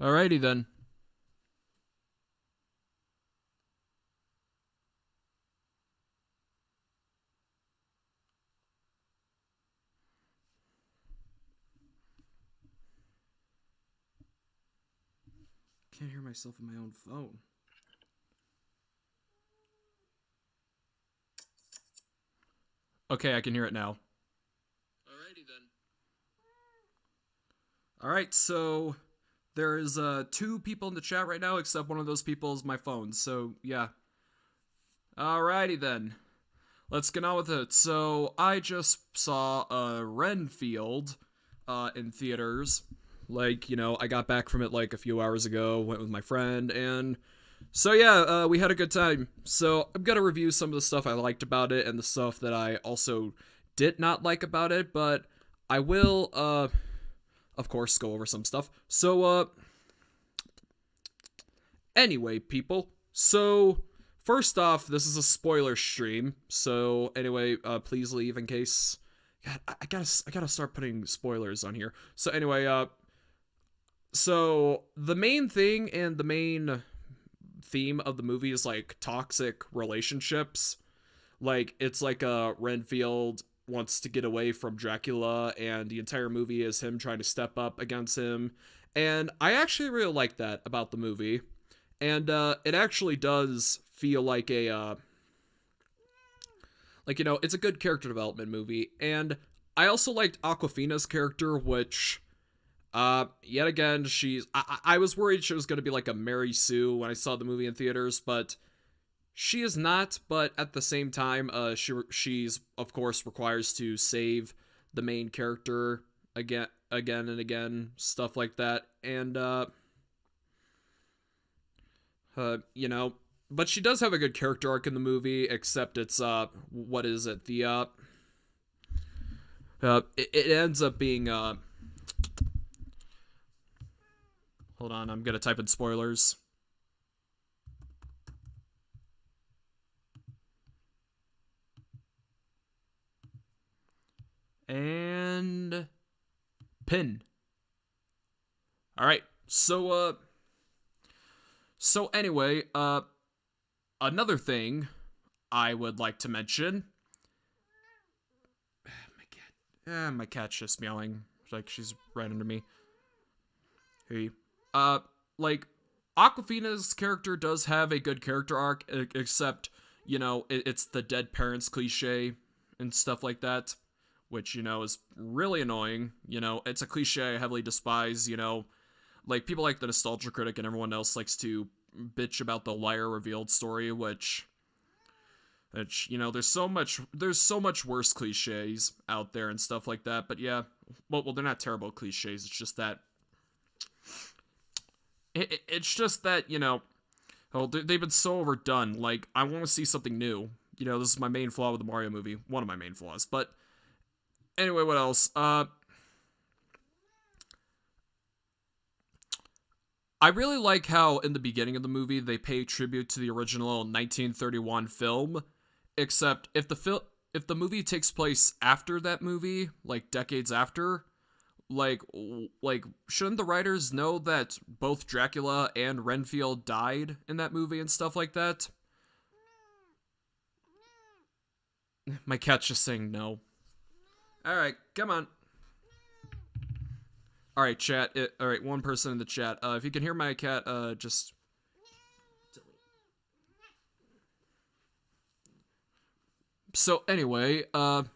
Alrighty then. Can't hear myself in my own phone. Okay, I can hear it now. Alrighty then. Alright, so there's two people in the chat right now, except one of those people is my phone. So yeah. Alrighty then. Let's get on with it. So I just saw Renfield in theaters. Like, I got back from it like a few hours ago, went with my friend, and so yeah, we had a good time. So I'm gonna review some of the stuff I liked about it and the stuff that I also did not like about it, but I will, of course, go over some stuff. So, anyway, people. So, first off, this is a spoiler stream. So, anyway, please leave in case. God, I gotta start putting spoilers on here. So, anyway, so the main thing and the main theme of the movie is like toxic relationships. Like it's like Renfield wants to get away from Dracula, and the entire movie is him trying to step up against him. And I actually really like that about the movie, and it actually does feel like a it's a good character development movie. And I also liked Aquafina's character, which yet again, I was worried she was going to be like a Mary Sue when I saw the movie in theaters, but she is not. But at the same time, she's of course requires to save the main character again and again, stuff like that. And you know, but she does have a good character arc in the movie, except it's what is it? It ends up being hold on, I'm gonna type in spoilers. And pin. All right. So anyway, another thing I would like to mention. My cat's just meowing like she's right under me. Hey. Uh like Aquafina's character does have a good character arc, except it's the dead parents cliche and stuff like that, which is really annoying. It's a cliche I heavily despise. Like people like the Nostalgia Critic and everyone else likes to bitch about the liar revealed story, which there's so much worse cliches out there and stuff like that. But yeah, well they're not terrible cliches. It's just that it's just that oh, they've been so overdone. Like I want to see something new. This is my main flaw with the Mario movie. One of my main flaws. But anyway, what else? I really like how in the beginning of the movie they pay tribute to the original 1931 film, except if the movie takes place after that movie, like decades after, like shouldn't the writers know that both Dracula and Renfield died in that movie and stuff like that? My cat's just saying no. All right, come on. All right, chat. All right, one person in the chat. If you can hear my cat, just. So anyway, back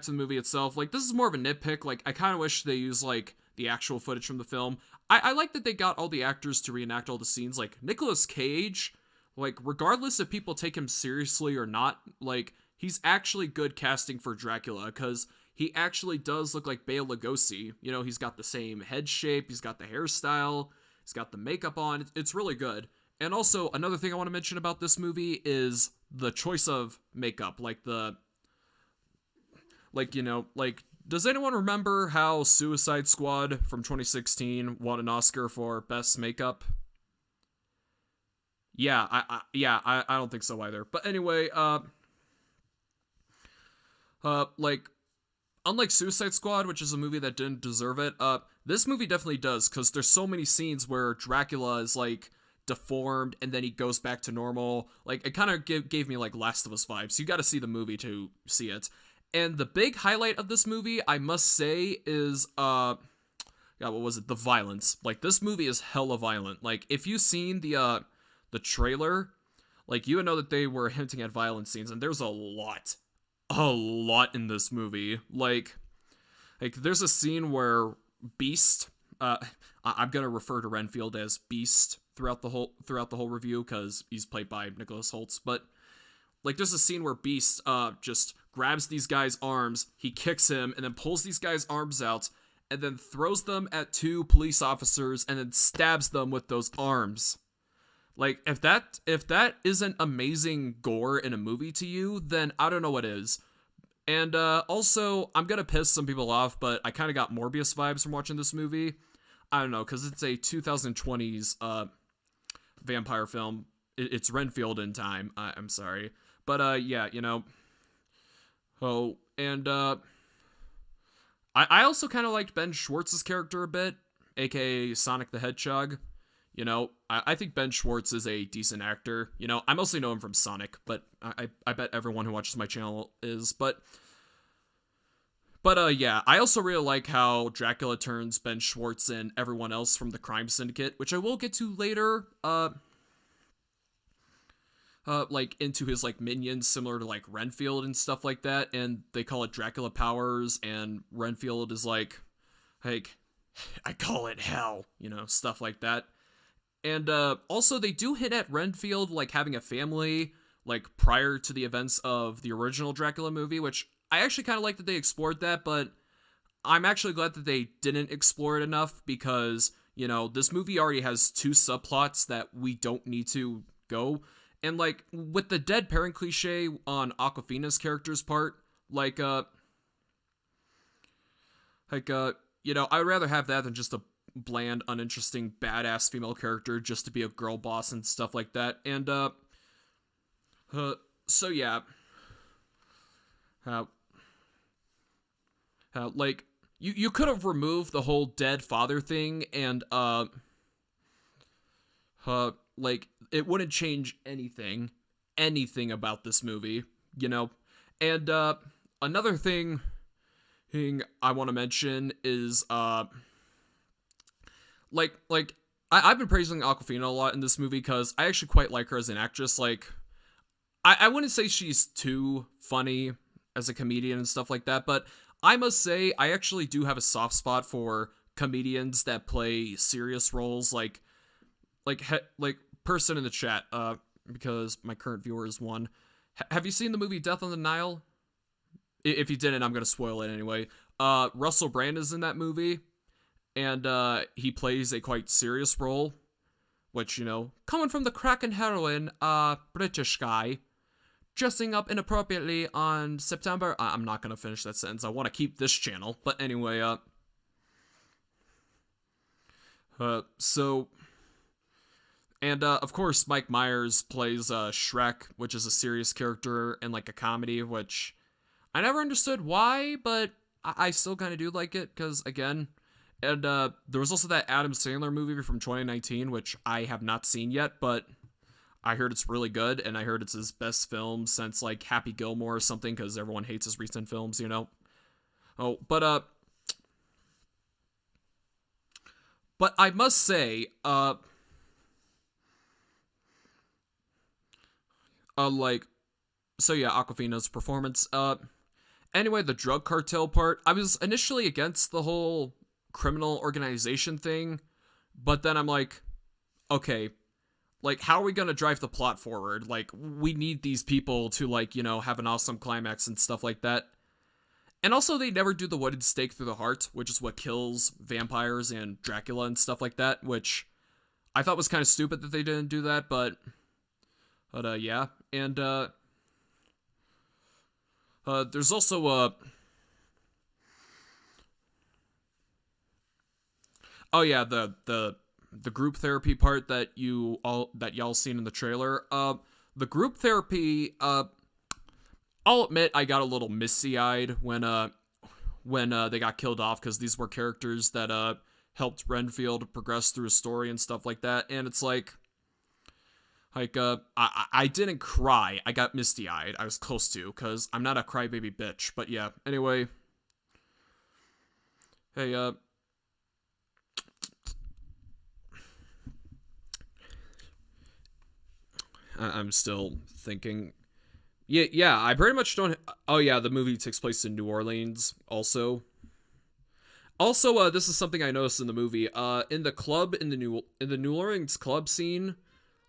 to the movie itself. Like this is more of a nitpick. Like I kind of wish they used like the actual footage from the film. I like that they got all the actors to reenact all the scenes. Like Nicolas Cage, like regardless if people take him seriously or not, like he's actually good casting for Dracula because he actually does look like Bela Lugosi. He's got the same head shape, he's got the hairstyle, he's got the makeup on. It's really good. And also another thing I want to mention about this movie is the choice of makeup. Like does anyone remember how Suicide Squad from 2016 won an Oscar for best makeup? Yeah, I don't think so either. But anyway, Like, unlike Suicide Squad, which is a movie that didn't deserve it, this movie definitely does, because there's so many scenes where Dracula is, like, deformed, and then he goes back to normal. Like, it kind of gave me, like, Last of Us vibes. You gotta see the movie to see it. And the big highlight of this movie, I must say, is, yeah, what was it? The violence. Like, this movie is hella violent. Like, if you've seen the trailer, like, you would know that they were hinting at violent scenes, and there's a lot in this movie. Like there's a scene where Beast, I'm gonna refer to Renfield as Beast throughout the whole review because he's played by Nicholas Holtz. But like, there's a scene where Beast just grabs these guys' arms, he kicks him, and then pulls these guys' arms out, and then throws them at two police officers, and then stabs them with those arms. Like, if that isn't amazing gore in a movie to you, then I don't know what is. And also, I'm gonna piss some people off, but I kind of got Morbius vibes from watching this movie. I don't know, because it's a 2020s vampire film. It's Renfield in time. I'm sorry. But yeah, you know. Oh, and I also kind of liked Ben Schwartz's character a bit, aka Sonic the Hedgehog. You know, I think Ben Schwartz is a decent actor. You know, I mostly know him from Sonic, but I bet everyone who watches my channel is. But yeah, I also really like how Dracula turns Ben Schwartz and everyone else from the crime syndicate, which I will get to later, like, into his, like, minions, similar to, like, Renfield and stuff like that, and they call it Dracula powers, and Renfield is like, I call it hell, you know, stuff like that. And also, they do hint at Renfield, like, having a family, like, prior to the events of the original Dracula movie, which I actually kind of like that they explored that, but I'm actually glad that they didn't explore it enough, because, you know, this movie already has two subplots that we don't need to go. And, like, with the dead parent cliche on Awkwafina's character's part, you know, I would rather have that than just a bland, uninteresting, badass female character just to be a girl boss and stuff like that. And, so yeah. Like, you could have removed the whole dead father thing, and, like, it wouldn't change anything about this movie, you know? And, another thing I want to mention is, I've been praising Awkwafina a lot in this movie because I actually quite like her as an actress. Like, I wouldn't say she's too funny as a comedian and stuff like that, but I must say I actually do have a soft spot for comedians that play serious roles, like person in the chat, because my current viewer is one. Have you seen the movie Death on the Nile? If you didn't, I'm gonna spoil it anyway. Russell Brand is in that movie, and he plays a quite serious role, which, you know, coming from the crack and heroin British guy dressing up inappropriately on September. I'm not gonna finish that sentence. I want to keep this channel, but anyway, so, and of course, Mike Myers plays Shrek, which is a serious character and, like, a comedy, which I never understood why, but I still kind of do like it, because, again, and there was also that Adam Sandler movie from 2019, which I have not seen yet, but I heard it's really good, and I heard it's his best film since, like, Happy Gilmore or something, because everyone hates his recent films, you know? Oh, but I must say, like, so yeah, Awkwafina's performance, anyway, the drug cartel part, I was initially against the whole criminal organization thing, but then I'm like, okay, like, how are we gonna drive the plot forward? Like, we need these people to, like, you know, have an awesome climax and stuff like that. And also, they never do the wooden stake through the heart, which is what kills vampires and Dracula and stuff like that, which I thought was kind of stupid that they didn't do that, but yeah. And, there's also, oh yeah, the group therapy part that y'all seen in the trailer. The group therapy, I'll admit I got a little misty-eyed when they got killed off, because these were characters that helped Renfield progress through a story and stuff like that. And it's I didn't cry. I got misty-eyed. I was close to, because I'm not a crybaby bitch. But yeah, anyway. Hey, I'm still thinking. Yeah, I pretty much don't. Oh yeah, the movie takes place in New Orleans. Also, this is something I noticed in the movie. In the club, in the New Orleans club scene,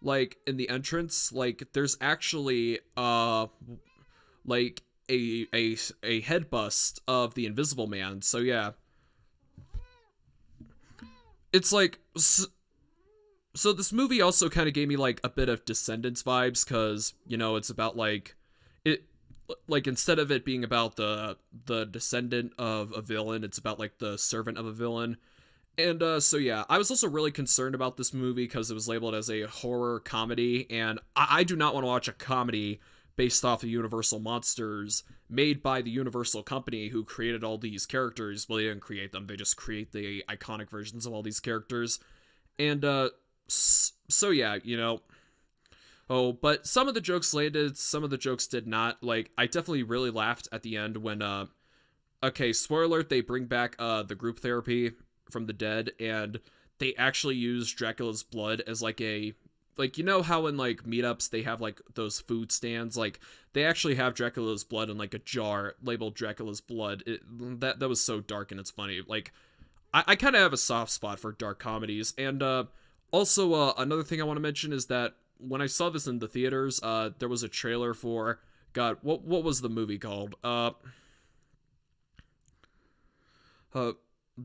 like in the entrance, like there's actually like a head bust of the Invisible Man. So yeah, it's like so this movie also kind of gave me like a bit of Descendants vibes, because it's about it like instead of it being about the descendant of a villain, it's about like the servant of a villain. And so yeah, I was also really concerned about this movie because it was labeled as a horror comedy, and I do not want to watch a comedy based off of Universal monsters made by the Universal company who created all these characters. Well, they didn't create them, they just create the iconic versions of all these characters. And so yeah, oh, but some of the jokes landed, some of the jokes did not. Like, I definitely really laughed at the end when okay, spoiler alert, they bring back the group therapy from the dead, and they actually use Dracula's blood as like a, like, how in like meetups they have like those food stands, like they actually have Dracula's blood in like a jar labeled Dracula's blood. That was so dark, and it's funny. Like, I kind of have a soft spot for dark comedies. And also another thing I want to mention is that when I saw this in the theaters, there was a trailer for, God, what was the movie called?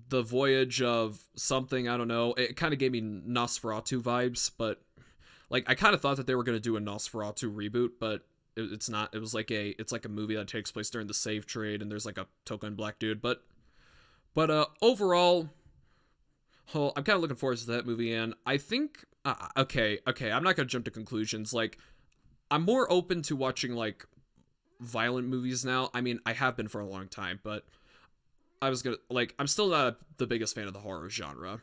The Voyage of something, I don't know. It kind of gave me Nosferatu vibes, but like I kind of thought that they were going to do a Nosferatu reboot, but it's not. It's like a movie that takes place during the slave trade, and there's like a token black dude, but overall, oh, I'm kind of looking forward to that movie. And I think okay, I'm not going to jump to conclusions. Like, I'm more open to watching like violent movies now. I mean, I have been for a long time, but I'm still not the biggest fan of the horror genre.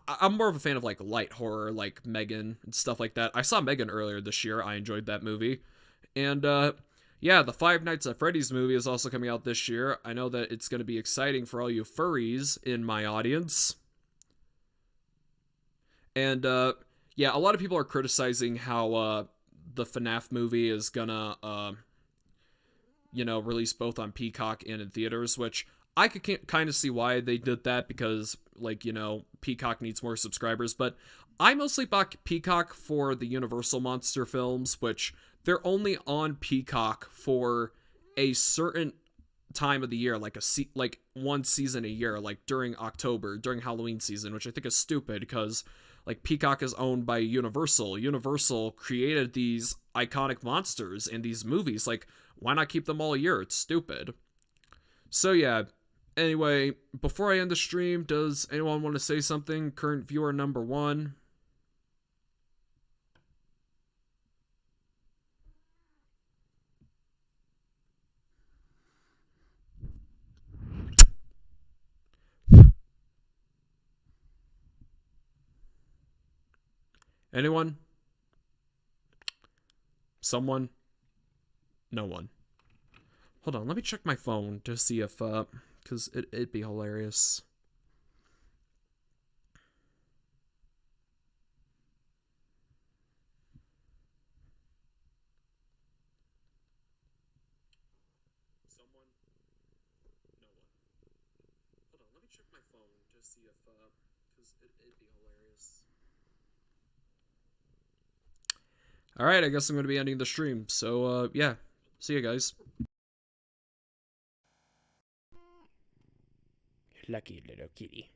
I'm more of a fan of like light horror, like Megan and stuff like that. I saw Megan earlier this year. I enjoyed that movie. And yeah, the Five Nights at Freddy's movie is also coming out this year. I know that it's going to be exciting for all you furries in my audience. And yeah, a lot of people are criticizing how the FNAF movie is gonna release both on Peacock and in theaters, which I could kind of see why they did that, because like, Peacock needs more subscribers. But I mostly bought Peacock for the Universal monster films, which they're only on Peacock for a certain time of the year, like like one season a year, like during October, during Halloween season, which I think is stupid, because like Peacock is owned by Universal. Universal created these iconic monsters in these movies. Like, why not keep them all year? It's stupid. So yeah, anyway, before I end the stream, does anyone want to say something? Current viewer number 1. Anyone? Someone? No one. Hold on, let me check my phone to see if, because it'd be hilarious. Someone? No one. Hold on, let me check my phone to see if, because it'd be hilarious. Alright, I guess I'm going to be ending the stream. So, yeah. See you guys. Lucky little kitty.